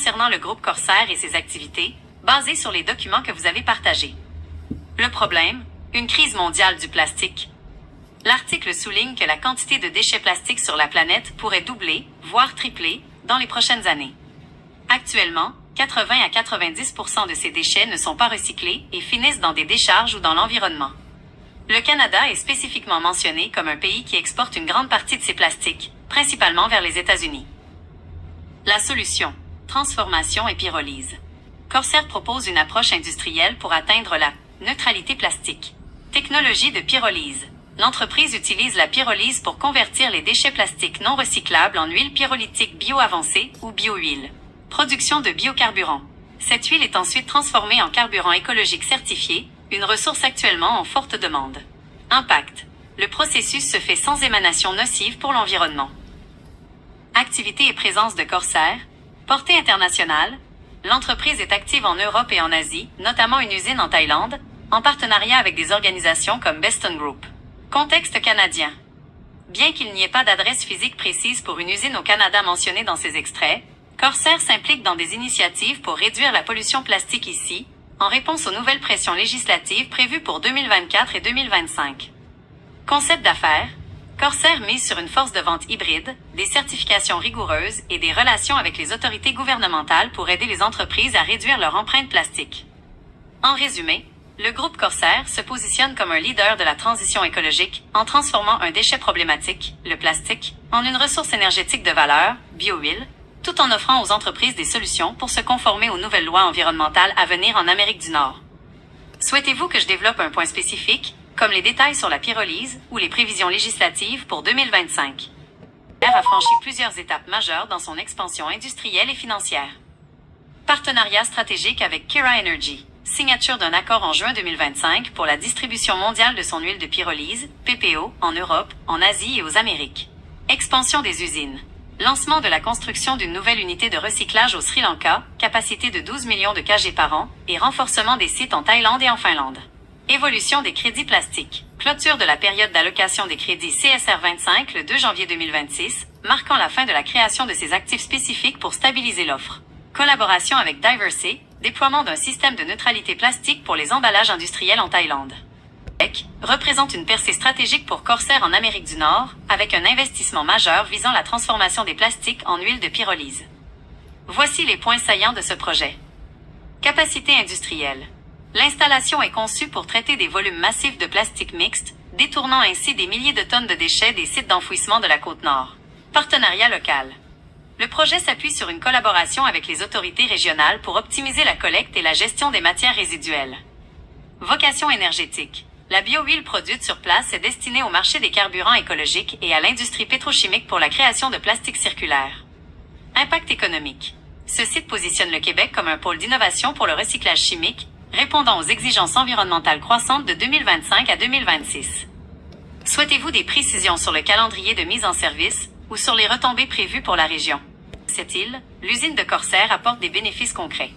concernant le groupe Corsair et ses activités, basé sur les documents que vous avez partagés. Le problème, une crise mondiale du plastique. L'article souligne que la quantité de déchets plastiques sur la planète pourrait doubler, voire tripler, dans les prochaines années. Actuellement, 80 à 90% de ces déchets ne sont pas recyclés et finissent dans des décharges ou dans l'environnement. Le Canada est spécifiquement mentionné comme un pays qui exporte une grande partie de ces plastiques, principalement vers les États-Unis. La solution, transformation et pyrolyse. Corsair propose une approche industrielle pour atteindre la neutralité plastique. Technologie de pyrolyse. L'entreprise utilise la pyrolyse pour convertir les déchets plastiques non recyclables en huile pyrolytique bio-avancée ou bio-huile. Production de biocarburant. Cette huile est ensuite transformée en carburant écologique certifié, une ressource actuellement en forte demande. Impact. Le processus se fait sans émanation nocive pour l'environnement. Activité et présence de Corsair. Portée internationale. L'entreprise est active en Europe et en Asie, notamment une usine en Thaïlande, en partenariat avec des organisations comme Beston Group. Contexte canadien. Bien qu'il n'y ait pas d'adresse physique précise pour une usine au Canada mentionnée dans ces extraits, Corsair s'implique dans des initiatives pour réduire la pollution plastique ici, en réponse aux nouvelles pressions législatives prévues pour 2024 et 2025. Concept d'affaires. Corsair mise sur une force de vente hybride, des certifications rigoureuses et des relations avec les autorités gouvernementales pour aider les entreprises à réduire leur empreinte plastique. En résumé, le groupe Corsair se positionne comme un leader de la transition écologique en transformant un déchet problématique, le plastique, en une ressource énergétique de valeur, bio-huile, tout en offrant aux entreprises des solutions pour se conformer aux nouvelles lois environnementales à venir en Amérique du Nord. Souhaitez-vous que je développe un point spécifique, comme les détails sur la pyrolyse ou les prévisions législatives pour 2025? Corsair a franchi plusieurs étapes majeures dans son expansion industrielle et financière. Partenariat stratégique avec Kira Energy. Signature d'un accord en juin 2025 pour la distribution mondiale de son huile de pyrolyse, PPO, en Europe, en Asie et aux Amériques. Expansion des usines. Lancement de la construction d'une nouvelle unité de recyclage au Sri Lanka, capacité de 12 millions de kg par an, et renforcement des sites en Thaïlande et en Finlande. Évolution des crédits plastiques. Clôture de la période d'allocation des crédits CSR 25 le 2 janvier 2026, marquant la fin de la création de ces actifs spécifiques pour stabiliser l'offre. Collaboration avec Diversey, déploiement d'un système de neutralité plastique pour les emballages industriels en Thaïlande. Québec représente une percée stratégique pour Corsair en Amérique du Nord, avec un investissement majeur visant la transformation des plastiques en huile de pyrolyse. Voici les points saillants de ce projet. Capacité industrielle. L'installation est conçue pour traiter des volumes massifs de plastique mixte, détournant ainsi des milliers de tonnes de déchets des sites d'enfouissement de la Côte-Nord. Partenariat local. Le projet s'appuie sur une collaboration avec les autorités régionales pour optimiser la collecte et la gestion des matières résiduelles. Vocation énergétique. La bio-huile produite sur place est destinée au marché des carburants écologiques et à l'industrie pétrochimique pour la création de plastique circulaire. Impact économique. Ce site positionne le Québec comme un pôle d'innovation pour le recyclage chimique, répondant aux exigences environnementales croissantes de 2025 à 2026. Souhaitez-vous des précisions sur le calendrier de mise en service ou sur les retombées prévues pour la région? Cette île, l'usine de Corsair apporte des bénéfices concrets.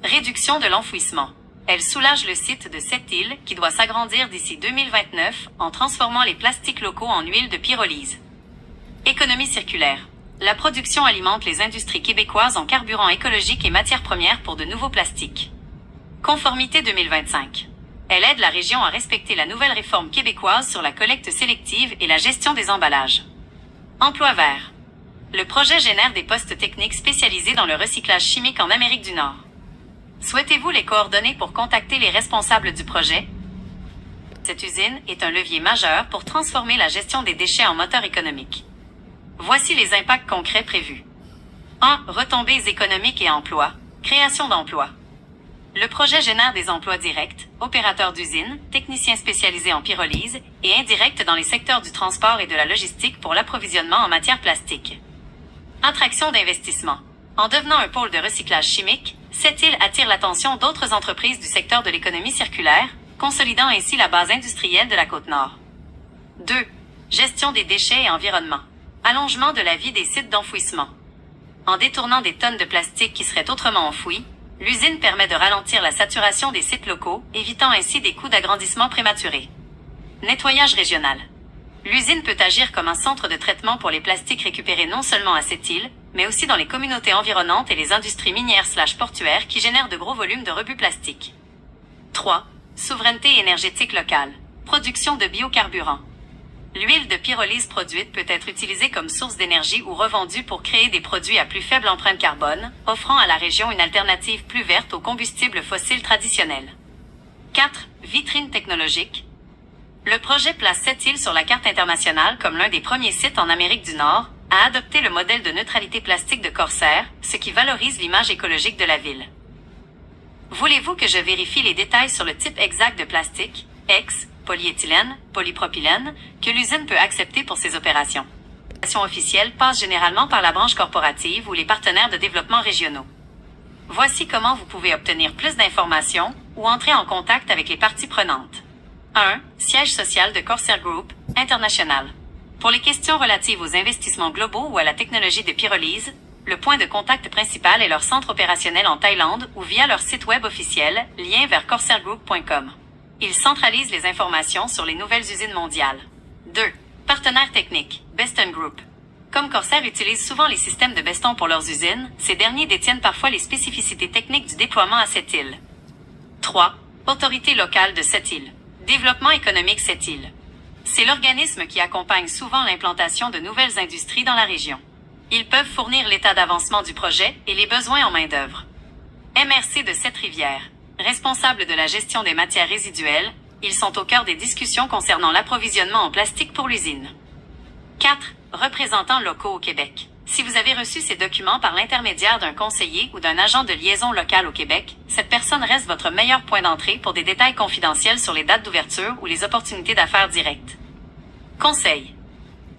Réduction de l'enfouissement. Elle soulage le site de cette île qui doit s'agrandir d'ici 2029 en transformant les plastiques locaux en huile de pyrolyse. Économie circulaire. La production alimente les industries québécoises en carburant écologique et matières premières pour de nouveaux plastiques. Conformité 2025. Elle aide la région à respecter la nouvelle réforme québécoise sur la collecte sélective et la gestion des emballages. Emploi vert. Le projet génère des postes techniques spécialisés dans le recyclage chimique en Amérique du Nord. Souhaitez-vous les coordonnées pour contacter les responsables du projet? Cette usine est un levier majeur pour transformer la gestion des déchets en moteur économique. Voici les impacts concrets prévus. 1. Retombées économiques et emplois. Création d'emplois. Le projet génère des emplois directs, opérateurs d'usines, techniciens spécialisés en pyrolyse, et indirects dans les secteurs du transport et de la logistique pour l'approvisionnement en matières plastiques. Attraction d'investissement. En devenant un pôle de recyclage chimique, cette île attire l'attention d'autres entreprises du secteur de l'économie circulaire, consolidant ainsi la base industrielle de la Côte-Nord. 2. Gestion des déchets et environnement. Allongement de la vie des sites d'enfouissement. En détournant des tonnes de plastique qui seraient autrement enfouies, l'usine permet de ralentir la saturation des sites locaux, évitant ainsi des coûts d'agrandissement prématurés. Nettoyage régional. L'usine peut agir comme un centre de traitement pour les plastiques récupérés non seulement à cette île, mais aussi dans les communautés environnantes et les industries minières/portuaires qui génèrent de gros volumes de rebuts plastiques. 3. Souveraineté énergétique locale. Production de biocarburants. L'huile de pyrolyse produite peut être utilisée comme source d'énergie ou revendue pour créer des produits à plus faible empreinte carbone, offrant à la région une alternative plus verte aux combustibles fossiles traditionnels. 4. Vitrine technologique. Le projet place cette île sur la carte internationale comme l'un des premiers sites en Amérique du Nord à adopter le modèle de neutralité plastique de Corsair, ce qui valorise l'image écologique de la ville. Voulez-vous que je vérifie les détails sur le type exact de plastique, polyéthylène, polypropylène, que l'usine peut accepter pour ses opérations? L'opération officielle passe généralement par la branche corporative ou les partenaires de développement régionaux. Voici comment vous pouvez obtenir plus d'informations ou entrer en contact avec les parties prenantes. 1. Siège social de Corsair Group, International. Pour les questions relatives aux investissements globaux ou à la technologie de pyrolyse, le point de contact principal est leur centre opérationnel en Thaïlande ou via leur site web officiel, lien vers corsairgroup.com. Ils centralisent les informations sur les nouvelles usines mondiales. 2. Partenaires techniques, Beston Group. Comme Corsair utilise souvent les systèmes de Beston pour leurs usines, ces derniers détiennent parfois les spécificités techniques du déploiement à cette île. 3. Autorité locale de cette île. Développement économique cette île. C'est l'organisme qui accompagne souvent l'implantation de nouvelles industries dans la région. Ils peuvent fournir l'état d'avancement du projet et les besoins en main-d'œuvre. MRC de Sept-Rivières. Responsables de la gestion des matières résiduelles, ils sont au cœur des discussions concernant l'approvisionnement en plastique pour l'usine. 4. Représentants locaux au Québec. Si vous avez reçu ces documents par l'intermédiaire d'un conseiller ou d'un agent de liaison local au Québec, cette personne reste votre meilleur point d'entrée pour des détails confidentiels sur les dates d'ouverture ou les opportunités d'affaires directes. Conseil.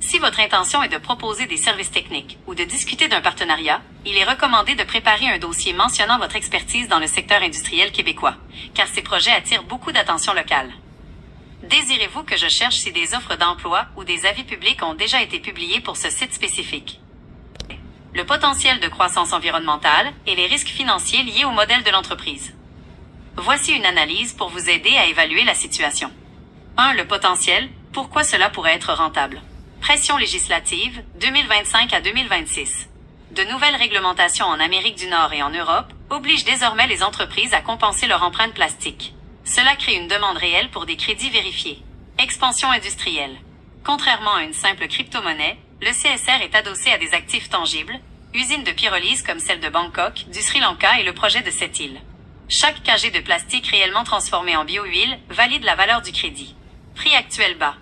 Si votre intention est de proposer des services techniques ou de discuter d'un partenariat, il est recommandé de préparer un dossier mentionnant votre expertise dans le secteur industriel québécois, car ces projets attirent beaucoup d'attention locale. Désirez-vous que je cherche si des offres d'emploi ou des avis publics ont déjà été publiés pour ce site spécifique? Le potentiel de croissance environnementale et les risques financiers liés au modèle de l'entreprise. Voici une analyse pour vous aider à évaluer la situation. 1. Le potentiel. Pourquoi cela pourrait être rentable? Pression législative, 2025 à 2026. De nouvelles réglementations en Amérique du Nord et en Europe obligent désormais les entreprises à compenser leur empreinte plastique. Cela crée une demande réelle pour des crédits vérifiés. Expansion industrielle. Contrairement à une simple crypto-monnaie, le CSR est adossé à des actifs tangibles, usines de pyrolyse comme celle de Bangkok, du Sri Lanka et le projet de cette île. Chaque kg de plastique réellement transformé en biohuile valide la valeur du crédit. Prix actuel bas.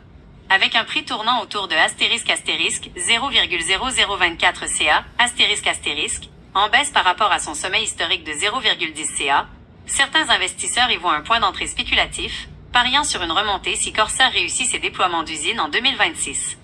Avec un prix tournant autour de *** 0,0024 CA, ***, en baisse par rapport à son sommet historique de 0,10 CA, certains investisseurs y voient un point d'entrée spéculatif, pariant sur une remontée si Corsair réussit ses déploiements d'usines en 2026.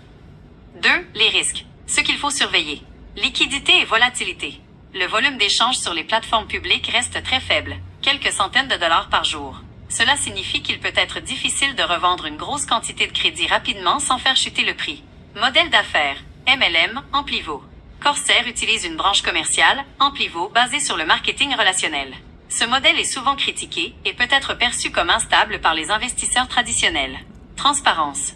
2. Les risques. Ce qu'il faut surveiller. Liquidité et volatilité. Le volume d'échanges sur les plateformes publiques reste très faible, quelques centaines de dollars par jour. Cela signifie qu'il peut être difficile de revendre une grosse quantité de crédit rapidement sans faire chuter le prix. Modèle d'affaires. MLM, Amplivo. Corsair utilise une branche commerciale, Amplivo, basée sur le marketing relationnel. Ce modèle est souvent critiqué et peut être perçu comme instable par les investisseurs traditionnels. Transparence.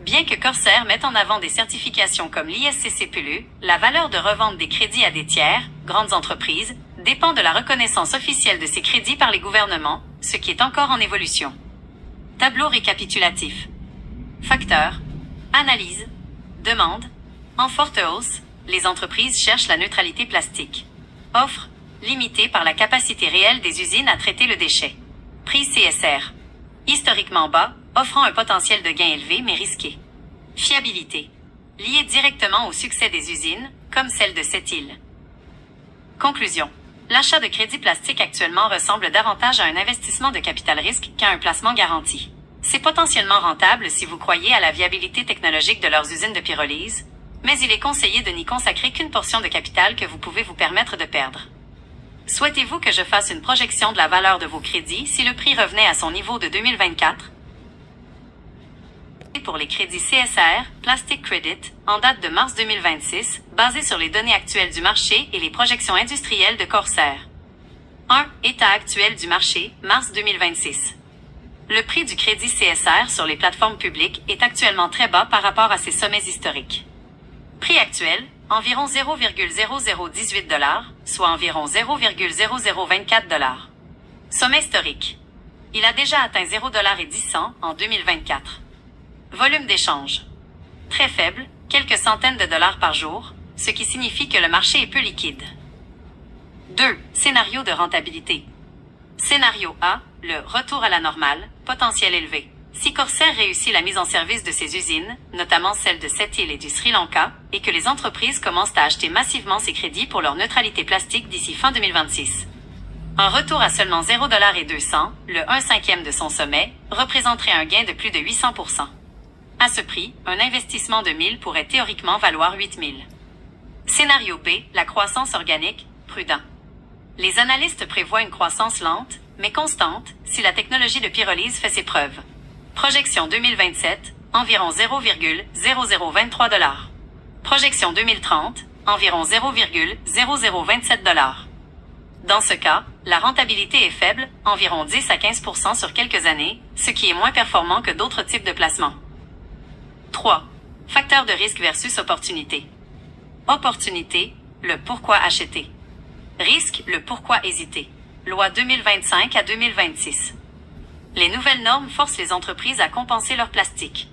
Bien que Corsair mette en avant des certifications comme l'ISCC-PLU, la valeur de revente des crédits à des tiers, grandes entreprises, dépend de la reconnaissance officielle de ces crédits par les gouvernements, ce qui est encore en évolution. Tableau récapitulatif. Facteurs. Analyse. Demande. En forte hausse, les entreprises cherchent la neutralité plastique. Offre. Limitée par la capacité réelle des usines à traiter le déchet. Prix CSR. Historiquement bas, offrant un potentiel de gain élevé mais risqué. Fiabilité. Liée directement au succès des usines, comme celle de cette île. Conclusion. L'achat de crédits plastiques actuellement ressemble davantage à un investissement de capital risque qu'à un placement garanti. C'est potentiellement rentable si vous croyez à la viabilité technologique de leurs usines de pyrolyse, mais il est conseillé de n'y consacrer qu'une portion de capital que vous pouvez vous permettre de perdre. Souhaitez-vous que je fasse une projection de la valeur de vos crédits si le prix revenait à son niveau de 2024? Pour les crédits CSR, Plastic Credit, en date de mars 2026, basé sur les données actuelles du marché et les projections industrielles de Corsair. 1. État actuel du marché, mars 2026. Le prix du crédit CSR sur les plateformes publiques est actuellement très bas par rapport à ses sommets historiques. Prix actuel, environ 0,0018 $, soit environ 0,0024 $. Sommet historique. Il a déjà atteint 0,10 $ en 2024. Volume d'échange. Très faible, quelques centaines de dollars par jour, ce qui signifie que le marché est peu liquide. 2. Scénario de rentabilité. Scénario A, le retour à la normale, potentiel élevé. Si Corsair réussit la mise en service de ses usines, notamment celles de Sept-Îles et du Sri Lanka, et que les entreprises commencent à acheter massivement ces crédits pour leur neutralité plastique d'ici fin 2026. Un retour à seulement 0,2 $, le 1/5 de son sommet, représenterait un gain de plus de 800%. À ce prix, un investissement de 1000 pourrait théoriquement valoir 8000. Scénario B, la croissance organique, prudent. Les analystes prévoient une croissance lente, mais constante, si la technologie de pyrolyse fait ses preuves. Projection 2027, environ 0,0023 $. Projection 2030, environ 0,0027 $. Dans ce cas, la rentabilité est faible, environ 10 à 15% sur quelques années, ce qui est moins performant que d'autres types de placements. 3. Facteur de risque versus opportunité. Opportunité, le pourquoi acheter. Risque, le pourquoi hésiter. Loi 2025 à 2026. Les nouvelles normes forcent les entreprises à compenser leur plastique.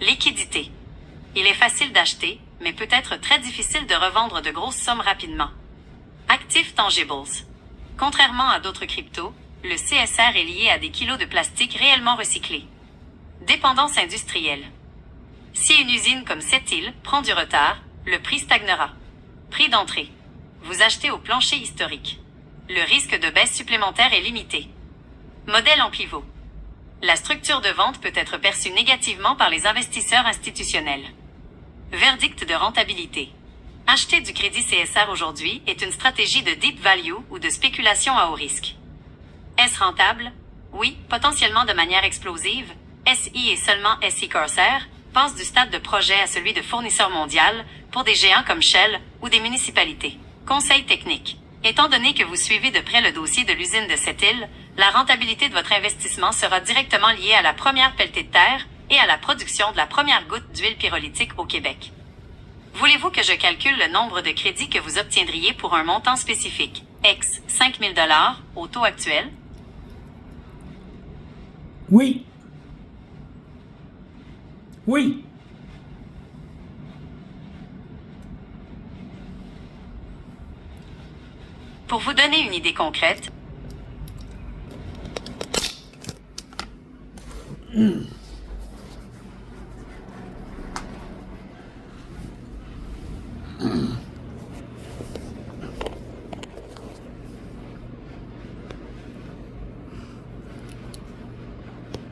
Liquidité. Il est facile d'acheter, mais peut être très difficile de revendre de grosses sommes rapidement. Actifs tangibles. Contrairement à d'autres cryptos, le CSR est lié à des kilos de plastique réellement recyclés. Dépendance industrielle. Si une usine comme Sept-Îles prend du retard, le prix stagnera. Prix d'entrée. Vous achetez au plancher historique. Le risque de baisse supplémentaire est limité. Modèle en pivot. La structure de vente peut être perçue négativement par les investisseurs institutionnels. Verdict de rentabilité. Acheter du crédit CSR aujourd'hui est une stratégie de deep value ou de spéculation à haut risque. Est-ce rentable? Oui, potentiellement de manière explosive. SI et seulement SI Corsair passe du stade de projet à celui de fournisseur mondial pour des géants comme Shell ou des municipalités. Conseil technique. Étant donné que vous suivez de près le dossier de l'usine de Sept-Îles, la rentabilité de votre investissement sera directement liée à la première pelletée de terre et à la production de la première goutte d'huile pyrolytique au Québec. Voulez-vous que je calcule le nombre de crédits que vous obtiendriez pour un montant spécifique, X 5000 $, au taux actuel? Oui. Oui. Pour vous donner une idée concrète,